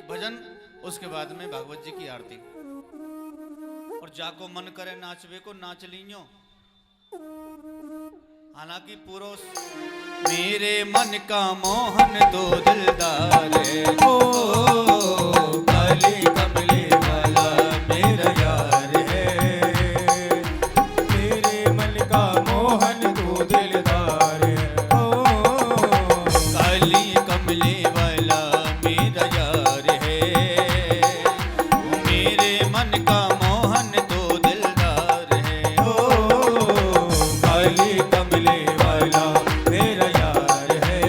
भजन, उसके बाद में भागवत जी की आरती। और जाको मन करे नाचवे को नाच लियो। हालांकि पूरा मेरे मन का मोहन तो दिलदार है, ओ काली कमली वाला मेरा यार है। मेरे मन का मोहन तो दिलदार है, ओ काली कमली वाला मेरा यार है। मेरे मन का मोहन तो दिलदार है, ओ काली कमले वाला मेरा यार है।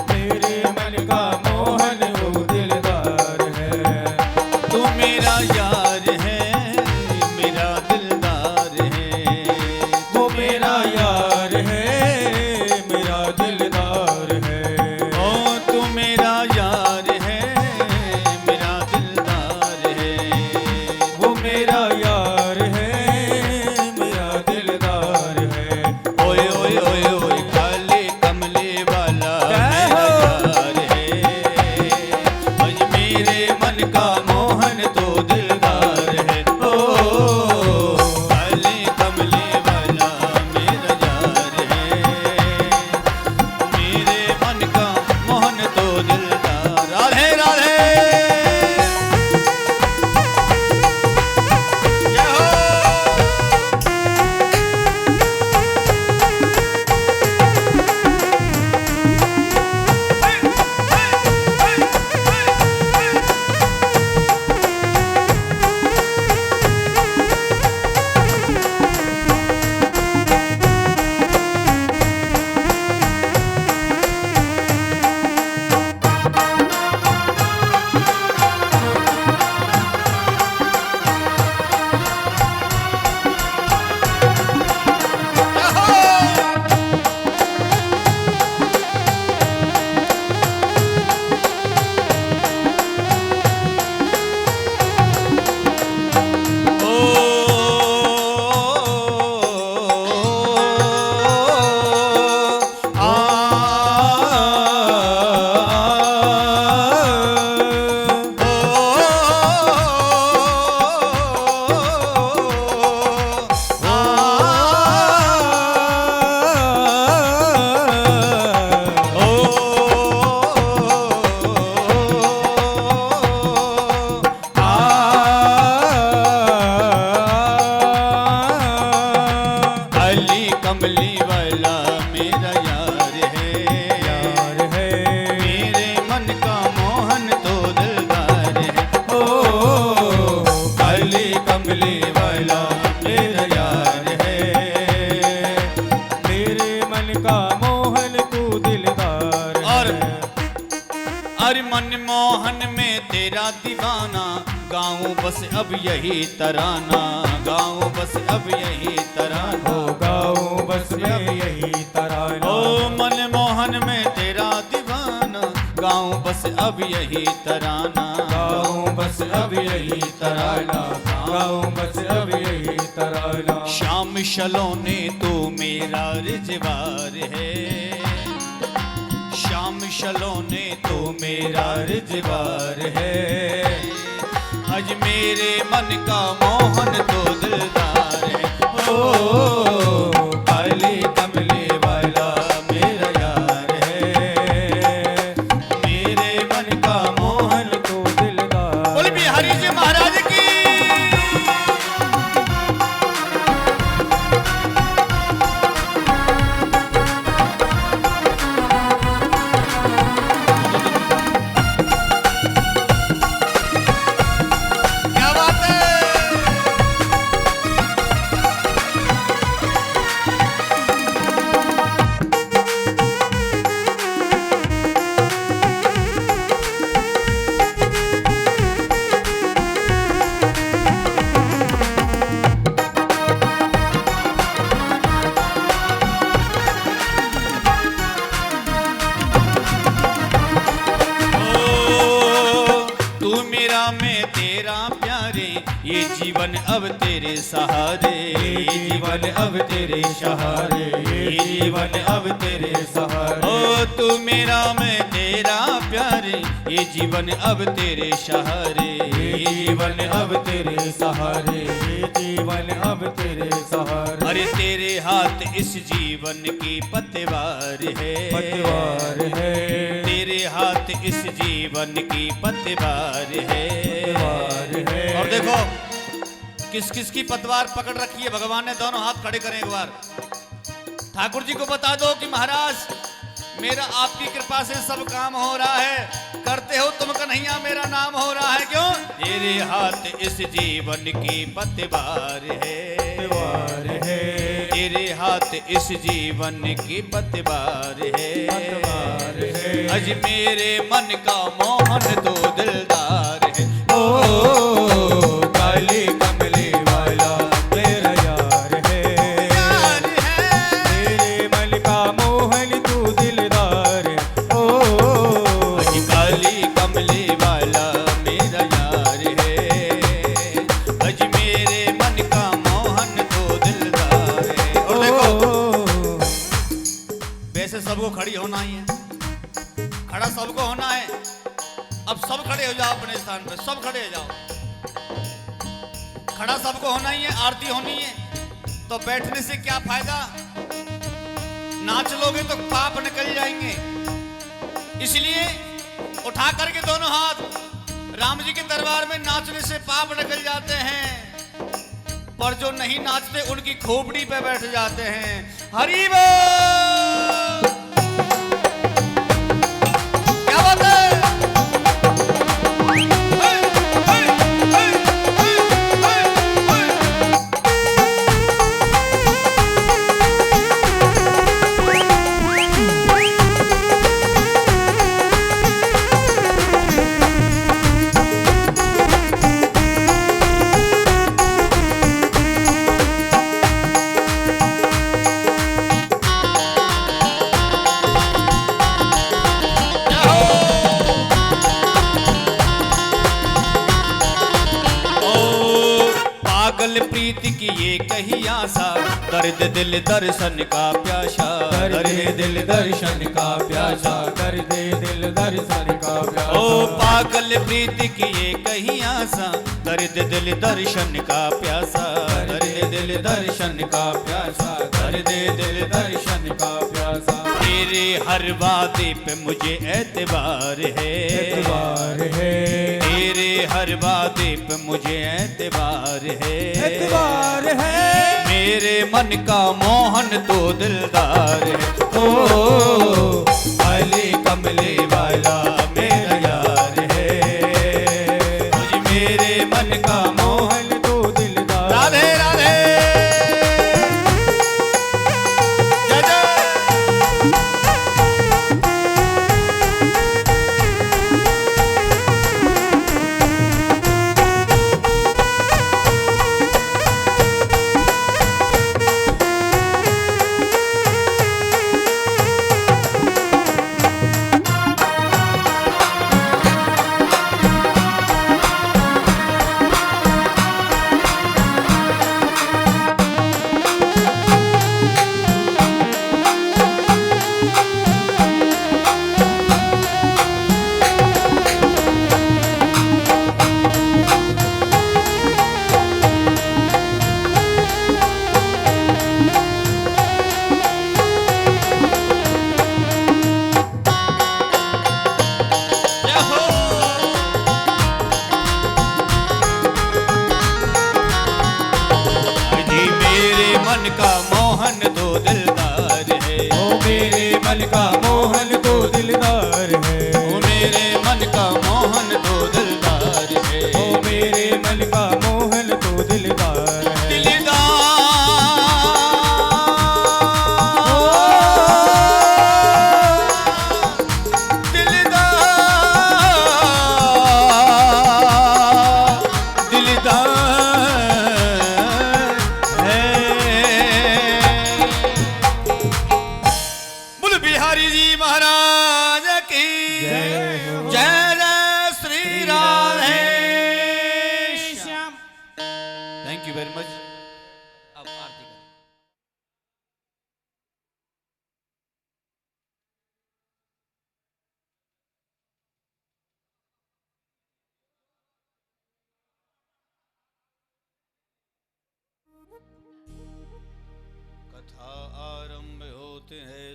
मेरे मन का मोहन वो दिलदार है। तू मेरा यार है, मेरा दिलदार है। वो मेरा यार है, मेरा दिलदार है। ओ तू मेरा यार है, मेरा दिलदार है। वो मेरा यार है, मेरा दिलदार है। ओए ओए ओए ओए काले कमले वाला मेरा यार है। आज मेरे मन का मोहन तो दिलदार है, ओ काले कमले वाला मेरा यार है। मेरे मन का मोहन तो दिलदार। राधे राधे जय हो। कमली वाला मेरा यार है, यार है। मेरे मन का मोहन तो दिलदार है, ओ काली कमले वाला मेरा यार है। मेरे मन का मोहन तू दिलदार और है। अरे मन मोहन में तेरा दीवाना, गाऊं बस अब यही तराना, गाऊं बस अब यही तराना। हो गाऊं बस मैं यही तराना। ओ मन मोहन में तेरा दीवाना, गाऊं बस अब यही तराना। गाऊं बस अब यही तराना। गाऊं बस अब यही तराना। शाम शलोने तू मेरा रिजवार है, शाम शलोने तू मेरा रिजवार है। आज मेरे मन का मोहन तो दिलदार है, ओ काली कमले वाला मेरा यार है। मेरे मन का मोहन। तो दिलदार। बोल बिहारी जी महाराज की। क्या बात है। ये जीवन अब तेरे सहारे, ये जीवन अब तेरे सहारे, ये जीवन अब तेरे सहारे। ओ तू मेरा मैं तेरा प्यारे, ये जीवन अब तेरे सहारे, ये जीवन अब तेरे सहारे, ये जीवन अब तेरे सहारे। अरे तेरे हाथ इस जीवन की पतवार है, पतवार है, तेरे हाथ इस जीवन की पतवार है, पतवार है। और देखो किस किस की पतवार पकड़ रखी है भगवान ने, दोनों हाथ खड़े करें एक बार। ठाकुर जी को बता दो कि महाराज मेरा आपकी कृपा से सब काम हो रहा है, करते हो तुम कन्हैया, मेरा नाम हो रहा है। क्यों? तेरे हाथ इस जीवन की पतवार है, पतवार है, तेरे हाथ इस जीवन की पतवार है, पतवार है। अज मेरे मन का मोहन तो दिलदार है। ओ काली कमली वाला मेरा यार है, यार है, तेरे मन का मोहन तू दिलदार है। ओ अज काली कमली वाला मेरा यार है, अज मेरे मन का मोहन तो दिलदार है। और देखो वैसे सबको खड़ी होना ही है, खड़ा सबको होना है। अब सब खड़े हो जाओ अपने स्थान पे, सब खड़े हो जाओ। खड़ा सबको होना ही है, आरती होनी है। तो बैठने से क्या फायदा, नाच लोगे तो पाप निकल जाएंगे। इसलिए उठा करके दोनों हाथ, राम जी के दरबार में नाचने से पाप निकल जाते हैं, पर जो नहीं नाचते उनकी खोपड़ी पे बैठ जाते हैं। हरि बोल, क्या बात है। पागल प्रीत की ये कही आशा, दर्द दिल दर्शन का प्यासा, दर्द दिल दर्शन का प्यासा, दर्द दिल दर्शन का प्यासा। ओ पागल प्रीत की ये कही आशा, दर्द दिल दर्शन का प्यासा, दर्द दिल दर्शन का प्यासा, दर्द दिल दर्शन का प्यासा। तेरे हर वादे पे मुझे एतबार है, एतबार है, तेरे हर वादे पे मुझे एतबार है, एतबार है। मेरे मन का मोहन तो दिलदार है। ओ काली कमली वाला मेरा यार है, मुझ मेरे मन का मोहन तू दिलदार। राधे राधे जय जय।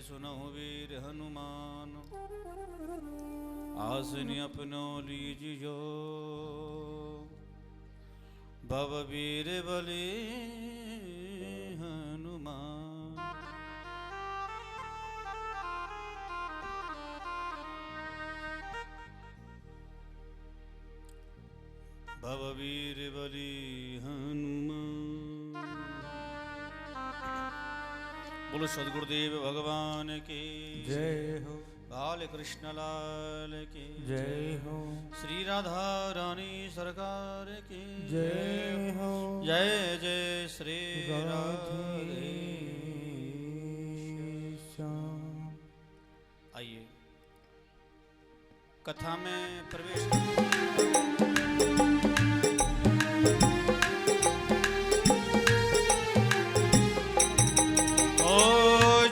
सुनहु वीर हनुमान, आसन अपनो लीजियो, भव वीर बली हनुमान। भव वीर बली हनुमान। बोलो सदगुरुदेव भगवान की जय हो, बाल कृष्ण लाल की जय हो, श्री राधा रानी सरकार की जय हो। जय जय श्री राधे राधे। श्याम। आइए कथा में प्रवेश।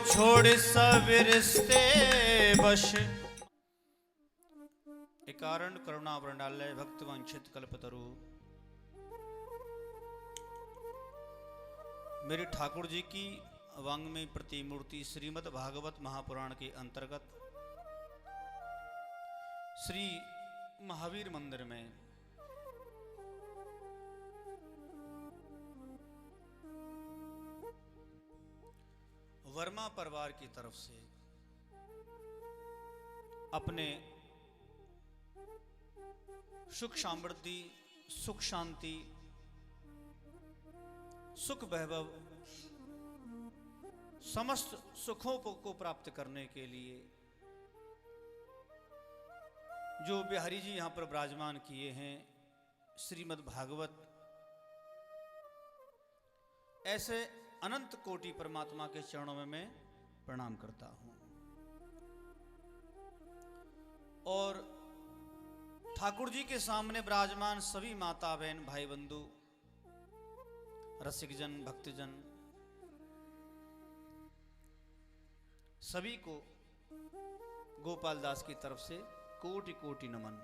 छोड़ सब रिश्ते बश, कारण करुणा वृणालय भक्त वंचित कल्पतरु। मेरे ठाकुर जी की वांग्मय प्रतिमूर्ति श्रीमद् भागवत महापुराण के अंतर्गत श्री महावीर मंदिर में वर्मा परिवार की तरफ से अपने सुख समृद्धि, सुख शांति, सुख वैभव, समस्त सुखों को प्राप्त करने के लिए जो बिहारी जी यहां पर विराजमान किए हैं श्रीमद् भागवत, ऐसे अनंत कोटि परमात्मा के चरणों में मैं प्रणाम करता हूं। और ठाकुर जी के सामने विराजमान सभी माता बहन भाई बंधु रसिक जन भक्तजन सभी को गोपाल दास की तरफ से कोटि कोटि नमन।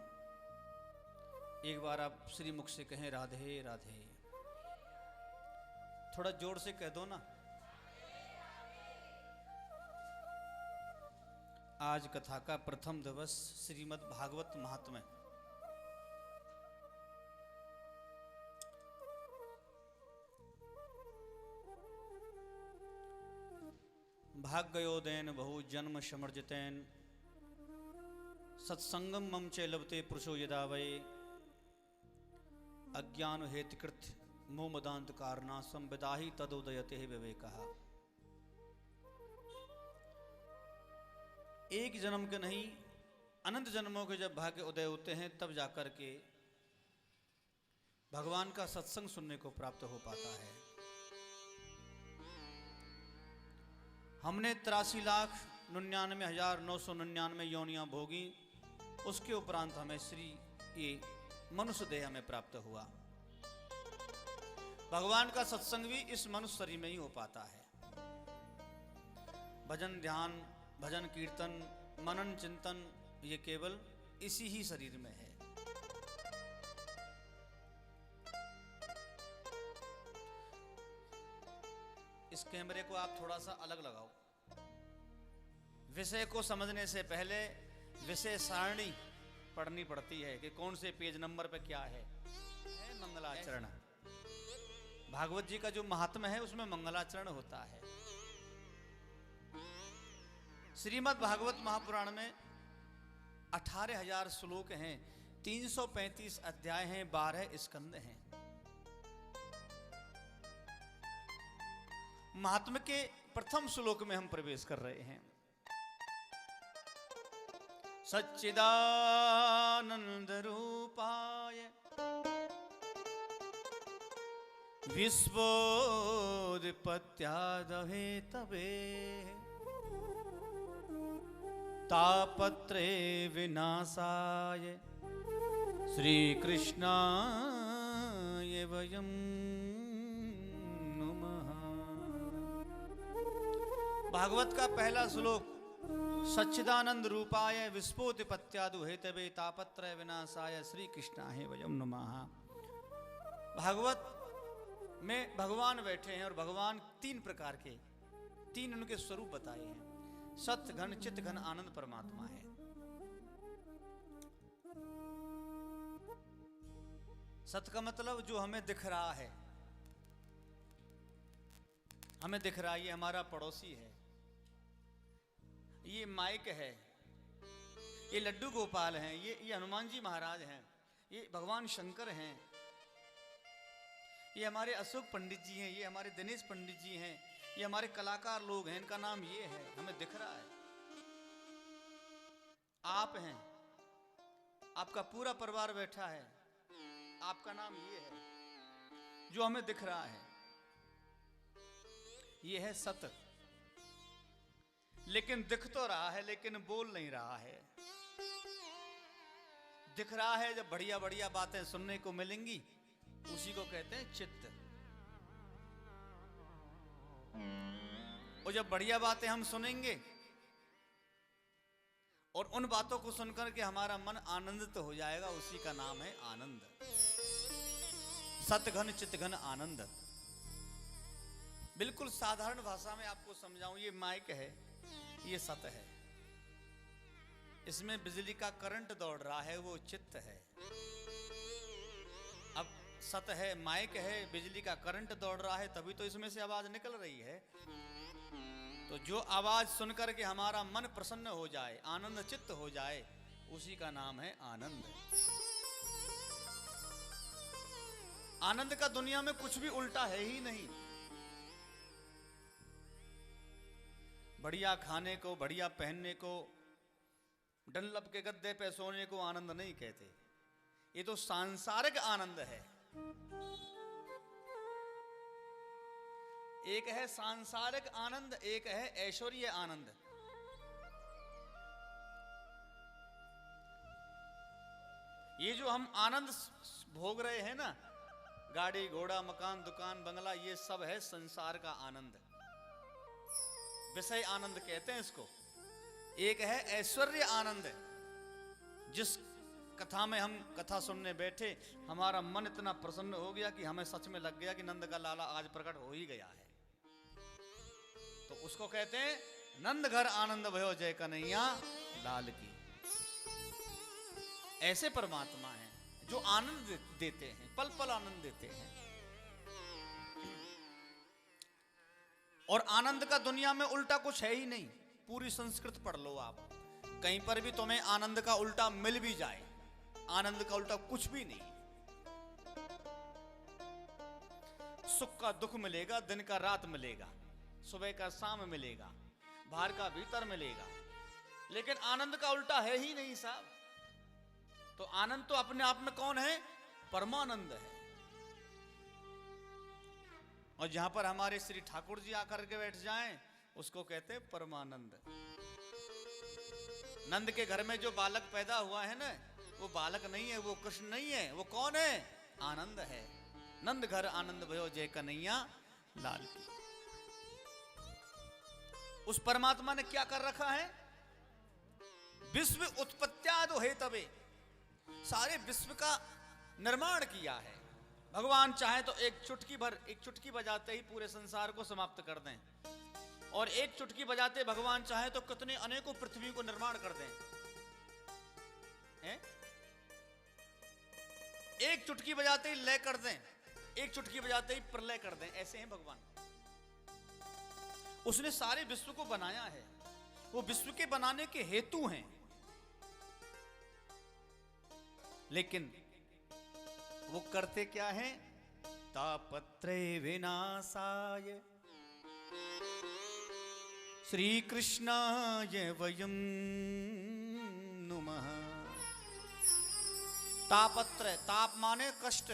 एक बार आप श्री मुख से कहें राधे राधे। थोड़ा जोर से कह दो ना। आज कथा का प्रथम दिवस श्रीमद् भागवत महात्म्य। भाग्योदयन बहु जन्म समर्जितेन, सत्संगम मम च लभते पुरुषो यदा वै, अज्ञान हेतुकृत मोमदांत कारना संविदाही तदोदयते विवेकः। एक जन्म के नहीं अनंत जन्मों के जब भाग्य उदय होते हैं तब जाकर के भगवान का सत्संग सुनने को प्राप्त हो पाता है। हमने 83,99,999 योनियां भोगी, उसके उपरांत हमें श्री ये मनुष्य देह हमें प्राप्त हुआ। भगवान का सत्संग भी इस मनुष्य शरीर में ही हो पाता है। भजन ध्यान, भजन कीर्तन, मनन चिंतन ये केवल इसी ही शरीर में है। इस कैमरे को आप थोड़ा सा अलग लगाओ। विषय को समझने से पहले विषय सारणी पढ़नी पड़ती है कि कौन से पेज नंबर पे क्या है। मंगलाचरण, भागवत जी का जो महात्म्य है उसमें मंगलाचरण होता है। श्रीमद् भागवत महापुराण में 18,000 श्लोक हैं, 335 अध्याय हैं, 12 स्कंद हैं। महात्म्य के प्रथम श्लोक में हम प्रवेश कर रहे हैं। सच्चिदानंद रूपाय विश्वोत्पत्त्यादहे तवे, तापत्रे विनाशाय श्री कृष्णाय वयं नमः। भागवत का पहला श्लोक सच्चिदानंद रूपाय विश्वोत्पत्त्यादि हेतवे तापत्रय विनाशाय श्री कृष्णाय वयं नमः। भागवत में भगवान बैठे हैं और भगवान तीन प्रकार के, तीन उनके स्वरूप बताए हैं। सत्य घन चित्त घन आनंद परमात्मा है। सत्य का मतलब जो हमें दिख रहा है, हमें दिख रहा है, ये हमारा पड़ोसी है, ये माइक है, ये लड्डू गोपाल हैं, ये हनुमान जी महाराज हैं, ये भगवान शंकर हैं, ये हमारे अशोक पंडित जी हैं, ये हमारे दिनेश पंडित जी हैं, ये हमारे कलाकार लोग हैं, इनका नाम ये है, हमें दिख रहा है। आप हैं, आपका पूरा परिवार बैठा है, आपका नाम ये है, जो हमें दिख रहा है, ये है सत्य। लेकिन दिख तो रहा है, लेकिन बोल नहीं रहा है। दिख रहा है, जब बढ़िया बढ़िया बातें सुनने को मिलेंगी, उसी को कहते हैं चित्त। और जब बढ़िया बातें हम सुनेंगे और उन बातों को सुनकर के हमारा मन आनंदित हो जाएगा, उसी का नाम है आनंद। सत्य घन चित्त घन आनंद। बिल्कुल साधारण भाषा में आपको समझाऊं, ये माइक है, ये सत्य है, इसमें बिजली का करंट दौड़ रहा है, वो चित्त है। अब सत्य है, माइक है, बिजली का करंट दौड़ रहा है, तभी तो इसमें से आवाज निकल रही है। तो जो आवाज सुनकर के हमारा मन प्रसन्न हो जाए, आनंद चित्त हो जाए, उसी का नाम है आनंद। आनंद का दुनिया में कुछ भी उल्टा है ही नहीं। बढ़िया खाने को, बढ़िया पहनने को, डनलप के गद्दे पे सोने को आनंद नहीं कहते। ये तो सांसारिक आनंद है। एक है सांसारिक आनंद, एक है ऐश्वर्य आनंद। ये जो हम आनंद भोग रहे हैं ना, गाड़ी घोड़ा मकान दुकान बंगला, ये सब है संसार का आनंद, विषय आनंद कहते हैं इसको। एक है ऐश्वर्य आनंद, जिस कथा में हम कथा सुनने बैठे, हमारा मन इतना प्रसन्न हो गया कि हमें सच में लग गया कि नंद का लाला आज प्रकट हो ही गया है, तो उसको कहते हैं नंद घर आनंद भयो जय कन्हैया लाल की। ऐसे परमात्मा हैं जो आनंद देते हैं, पल पल आनंद देते हैं। और आनंद का दुनिया में उल्टा कुछ है ही नहीं। पूरी संस्कृत पढ़ लो आप, कहीं पर भी तुम्हें आनंद का उल्टा मिल भी जाए, आनंद का उल्टा कुछ भी नहीं। सुख का दुख मिलेगा, दिन का रात मिलेगा, सुबह का शाम मिलेगा, बाहर का भीतर मिलेगा, लेकिन आनंद का उल्टा है ही नहीं साहब। तो आनंद तो अपने आप में कौन है? परमानंद है। और जहां पर हमारे श्री ठाकुर जी आकर के बैठ जाएं, उसको कहते हैं परमानंद। नंद के घर में जो बालक पैदा हुआ है ना, वो बालक नहीं है, वो कृष्ण नहीं है, वो कौन है? आनंद है। नंद घर आनंद भयो जय कन्हैया लाल की। उस परमात्मा ने क्या कर रखा है? विश्व उत्पत्त्यादो हेतवे, सारे विश्व का निर्माण किया है। भगवान चाहे तो एक चुटकी बजाते ही पूरे संसार को समाप्त कर दें, और एक चुटकी बजाते भगवान चाहे तो कितने अनेकों पृथ्वी को निर्माण कर दें। एक चुटकी बजाते ही लय कर दें, एक चुटकी बजाते ही प्रलय कर दें। ऐसे हैं भगवान। उसने सारे विश्व को बनाया है, वो विश्व के बनाने के हेतु हैं, लेकिन वो करते क्या हैं? तापत्रे विनाशाय श्री कृष्णाय वयं नुमः। तापत्र, ताप माने कष्ट,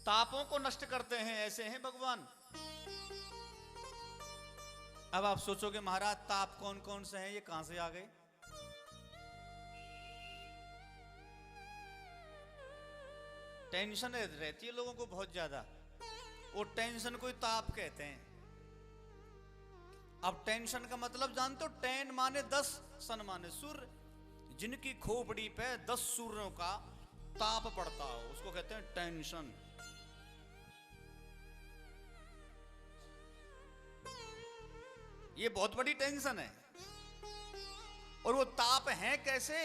तापों को नष्ट करते हैं, ऐसे हैं भगवान। अब आप सोचोगे महाराज ताप कौन कौन से हैं, ये कहां से आ गए? टेंशन रहती है लोगों को बहुत ज्यादा, वो टेंशन को ताप कहते हैं। अब टेंशन का मतलब जानते हो? टेन माने 10, सन माने सूर्य। जिनकी खोपड़ी पे 10 सूर्यों का ताप पड़ता हो, उसको कहते हैं टेंशन। ये बहुत बड़ी टेंशन है। और वो ताप है कैसे?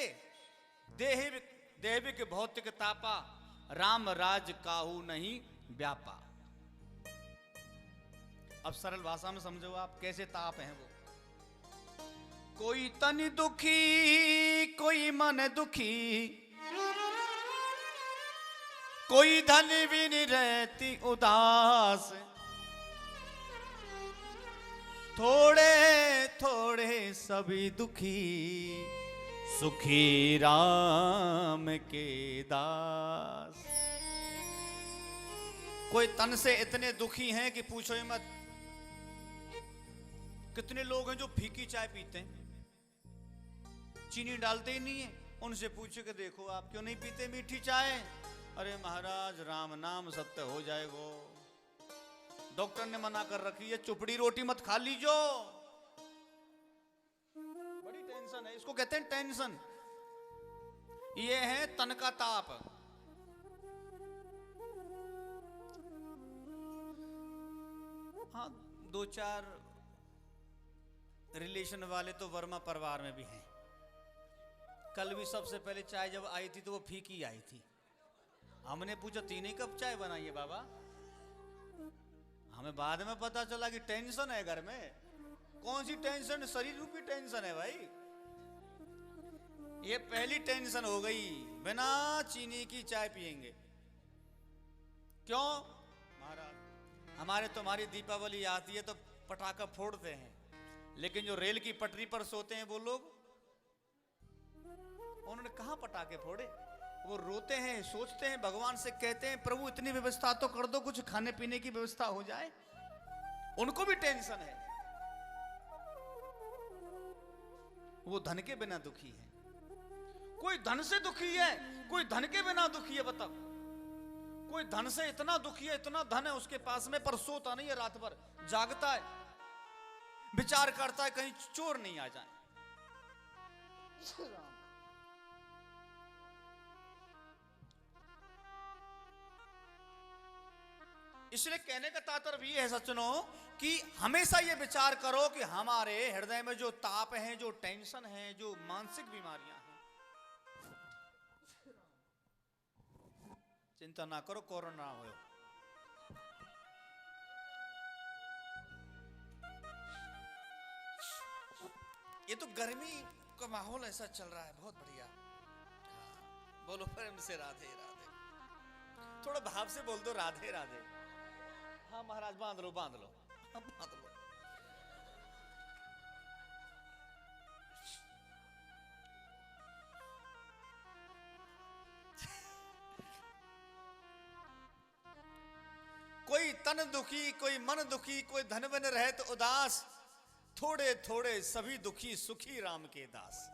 देहिक भौतिक तापा, राम राज काहू नहीं व्यापा। अब सरल भाषा में समझो आप कैसे ताप हैं वो। कोई तन दुखी, कोई मन दुखी, कोई धन भी नहीं रहती उदास, थोड़े थोड़े सभी दुखी, सुखी राम के दास। कोई तन से इतने दुखी हैं कि पूछो ही मत। कितने लोग हैं जो फीकी चाय पीते हैं, चीनी डालते ही नहीं है। उनसे पूछो कि देखो आप क्यों नहीं पीते मीठी चाय? अरे महाराज राम नाम सत्य हो जाएगो, डॉक्टर ने मना कर रखी है, चुपड़ी रोटी मत खा लीजो। बड़ी टेंशन है, इसको कहते हैं टेंशन। ये है तन का ताप। हाँ, दो चार रिलेशन वाले तो वर्मा परिवार में भी हैं। कल भी सबसे पहले चाय जब आई थी तो वो फीकी आई थी। हमने पूछा 3 ही कप चाय बनाई है बाबा? हमें बाद में पता चला कि टेंशन है घर में। कौन सी टेंशन? शरीर रूपी टेंशन है भाई। ये पहली टेंशन हो गई, बिना चीनी की चाय पिएंगे। क्यों महाराज? हमारे तुम्हारी दीपावली आती है तो पटाखा फोड़ते हैं, लेकिन जो रेल की पटरी पर सोते हैं वो लोग, उन्होंने कहां पटाखे फोड़े? वो रोते हैं, सोचते हैं, भगवान से कहते हैं प्रभु इतनी व्यवस्था तो कर दो, कुछ खाने पीने की व्यवस्था हो जाए। उनको भी टेंशन है। वो धन के बिना दुखी है। कोई धन से दुखी है, कोई धन के बिना दुखी है। बताओ, कोई धन से इतना दुखी है, इतना धन है उसके पास में, पर सोता नहीं है, रात भर जागता है, विचार करता है कहीं चोर नहीं आ जाए। इसलिए कहने का तात्पर्य भी है सज्जनों कि हमेशा ये विचार करो कि हमारे हृदय में जो ताप है, जो टेंशन है, जो मानसिक बीमारियां हैं, चिंता ना करो, कोरोना हो। ये तो गर्मी का माहौल ऐसा चल रहा है, बहुत बढ़िया। हाँ, बोलो प्रेम से राधे राधे। थोड़ा भाव से बोल दो राधे राधे। हाँ महाराज, बांध लो बांध लो बांध लो। कोई तन दुखी, कोई मन दुखी, कोई धन बन रहे तो उदास, थोड़े थोड़े सभी दुखी, सुखी राम के दास।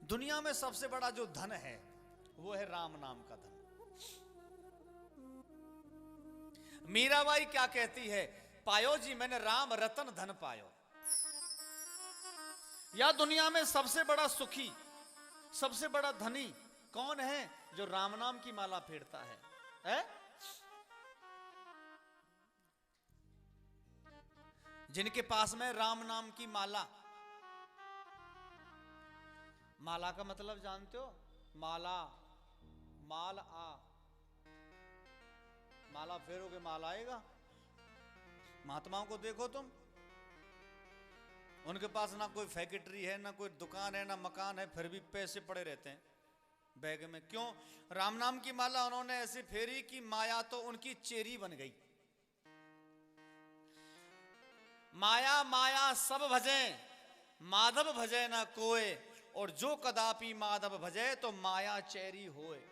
दुनिया में सबसे बड़ा जो धन है वो है राम नाम का धन। मीराबाई क्या कहती है? पायो जी मैंने राम रतन धन पायो। या दुनिया में सबसे बड़ा सुखी, सबसे बड़ा धनी कौन है? जो राम नाम की माला फेरता है? जिनके पास में राम नाम की माला। माला का मतलब जानते हो? माला, माल आ, माला फेरोगे माल आएगा। महात्माओं को देखो तुम, उनके पास ना कोई फैक्ट्री है, ना कोई दुकान है, ना मकान है, फिर भी पैसे पड़े रहते हैं बैग में। क्यों? राम नाम की माला उन्होंने ऐसी फेरी कि माया तो उनकी चेरी बन गई। माया माया सब भजे, माधव भजे ना कोय, और जो कदापि माधव भजे तो माया चेरी होए।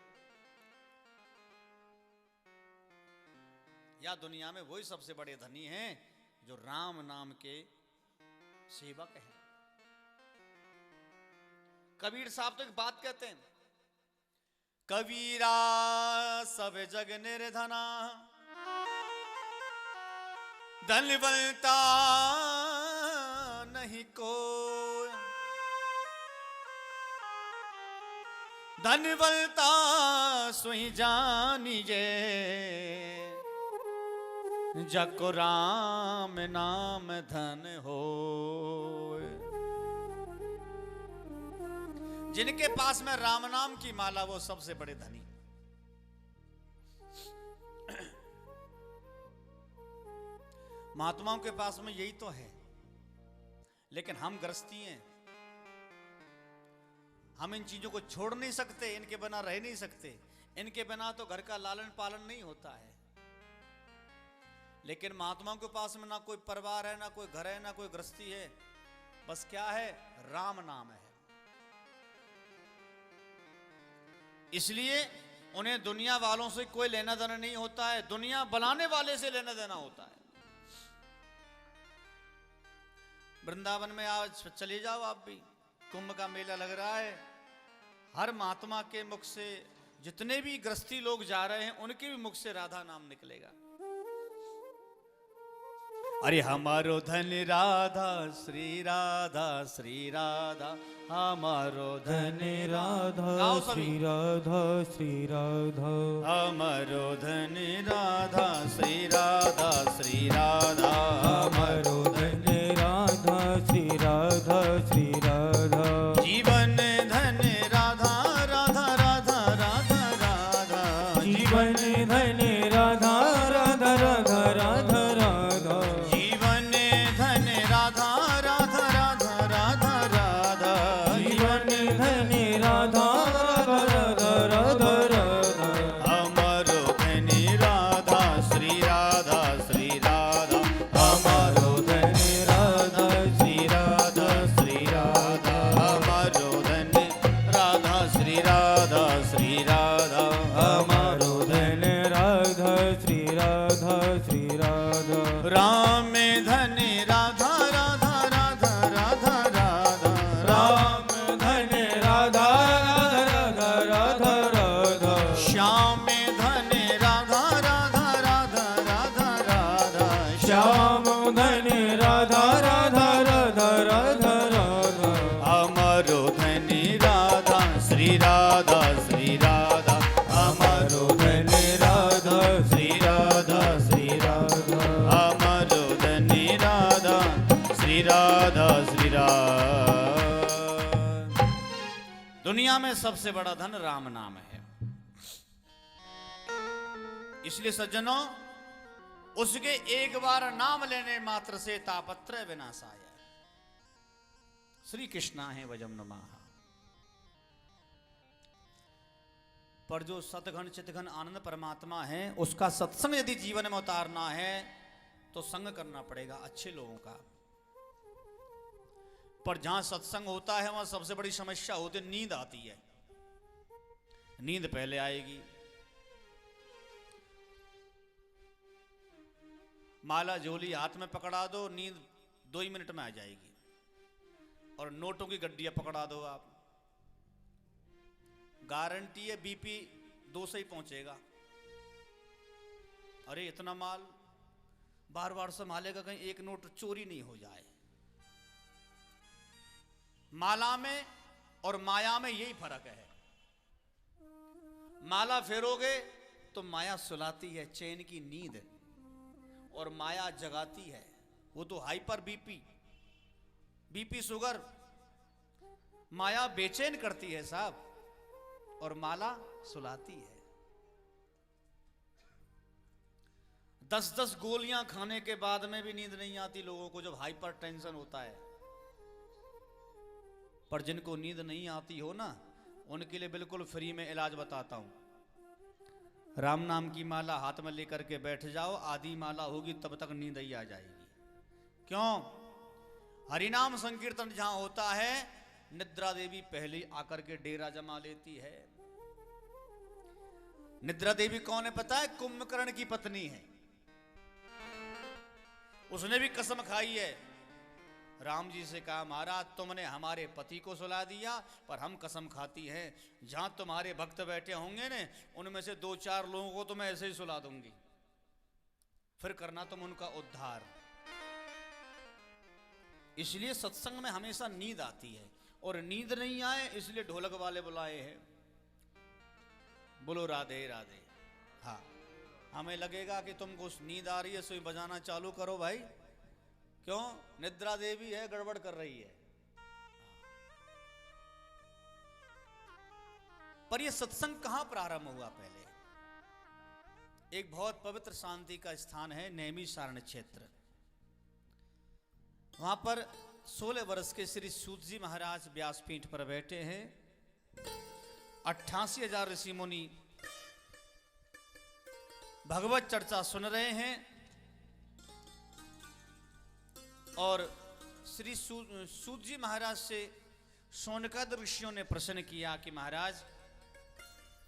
या दुनिया में वही सबसे बड़े धनी हैं जो राम नाम के सेवक हैं। कबीर साहब तो एक बात कहते हैं, कबीरा सब जग निर्धना, धनवंता नहीं कोई, धनवंता सोई जानिए, जको राम नाम धन हो। जिनके पास में राम नाम की माला वो सबसे बड़े धनी। महात्माओं के पास में यही तो है, लेकिन हम गृहस्थी हैं, हम इन चीजों को छोड़ नहीं सकते, इनके बिना रह नहीं सकते। इनके बिना तो घर का लालन पालन नहीं होता है। लेकिन महात्माओं के पास में ना कोई परिवार है, ना कोई घर है, ना कोई गृहस्थी है, बस क्या है, राम नाम है। इसलिए उन्हें दुनिया वालों से कोई लेना देना नहीं होता है, दुनिया बनाने वाले से लेना देना होता है। वृंदावन में आज चले जाओ आप भी, कुंभ का मेला लग रहा है, हर महात्मा के मुख से, जितने भी गृहस्थी लोग जा रहे हैं उनके भी मुख से राधा नाम निकलेगा। अरे हमारो धन राधा श्री राधा श्री राधा, हमारो धन राधा श्री राधा श्री राधा, हमारो धन राधा श्री राधा श्री राधा, हमारो धन राधा श्री राधा श्री राधा। जीवन धन राधा राधा राधा राधा राधा, जीवन धन राधा राधा राधा राधा राधा, जीवन धन राधा राधा राधा राधा राधा, जीवन धन राधा राधा राधा राधा राधा। हमारो धन राधा श्री राधा श्री राधा, हमारो धन राधा श्री राधा श्री राधा, हमारो धन राधा श्री राधा श्री राधा, हमारो धन राधा श्री राधा श्री राधा। राम धन राधा राधा राधा राधा राधा, राम धन राधा राधा राधा राधा, श्याम धन राधा राधा राधा राधा राधा, श्याम धन राधा राधा राधा राधा राधा। हमारो धन राधा श्री राधा श्री राधा, हमारो धन राधा श्री राधा श्री राधा, हमारो धन राधा श्री राधा श्री राधा। दुनिया में सबसे बड़ा धन राम नाम है। इसलिए सज्जनों, उसके एक बार नाम लेने मात्र से तापत्रय विनाशाय। श्री कृष्णा है वजम नमः। पर जो सतघन चितघन आनंद परमात्मा है, उसका सत्संग यदि जीवन में उतारना है तो संग करना पड़ेगा अच्छे लोगों का। पर जहां सत्संग होता है वहां सबसे बड़ी समस्या होती है, नींद आती है। नींद पहले आएगी। माला झोली हाथ में पकड़ा दो, नींद 2 ही मिनट में आ जाएगी। और नोटों की गड्डियां पकड़ा दो आप, गारंटी है बीपी 2 से ही पहुंचेगा। अरे इतना माल बार बार संभालेगा, कहीं एक नोट चोरी नहीं हो जाए। माला में और माया में यही फर्क है। माला फेरोगे तो माया सुलाती है चैन की नींद, और माया जगाती है। वो तो हाइपर बीपी शुगर माया बेचैन करती है साहब, और माला सुलाती है। 10-10 गोलियां खाने के बाद में भी नींद नहीं आती लोगों को, जब हाइपर टेंशन होता है। पर जिनको नींद नहीं आती हो ना, उनके लिए बिल्कुल फ्री में इलाज बताता हूं। राम नाम की माला हाथ में लेकर के बैठ जाओ, आधी माला होगी तब तक नींद ही आ जाएगी। क्यों? हरिनाम संकीर्तन जहां होता है, निद्रा देवी पहले आकर के डेरा जमा लेती है। निद्रा देवी कौन है पता है? कुंभकर्ण की पत्नी है। उसने भी कसम खाई है, राम जी से कहा महाराज तुमने हमारे पति को सुला दिया, पर हम कसम खाती हैं जहां तुम्हारे भक्त बैठे होंगे ने, उनमें से 2-4 लोगों को तो मैं ऐसे ही सुला दूंगी, फिर करना तुम उनका उद्धार। इसलिए सत्संग में हमेशा नींद आती है, और नींद नहीं आए इसलिए ढोलक वाले बुलाए हैं, बोलो राधे राधे। हाँ, हमें लगेगा कि तुमको नींद आ रही है, सोई बजाना चालू करो भाई। क्यों? निद्रा देवी है, गड़बड़ कर रही है। पर यह सत्संग कहां प्रारंभ हुआ? पहले एक बहुत पवित्र शांति का स्थान है, नैमिषारण्य क्षेत्र। वहां पर 16 वर्ष के श्री सूत जी महाराज व्यासपीठ पर बैठे हैं। 88,000 ऋषि मुनि भगवत चर्चा सुन रहे हैं। और श्री सूत जी महाराज से शौनकादि ऋषियों ने प्रश्न किया कि महाराज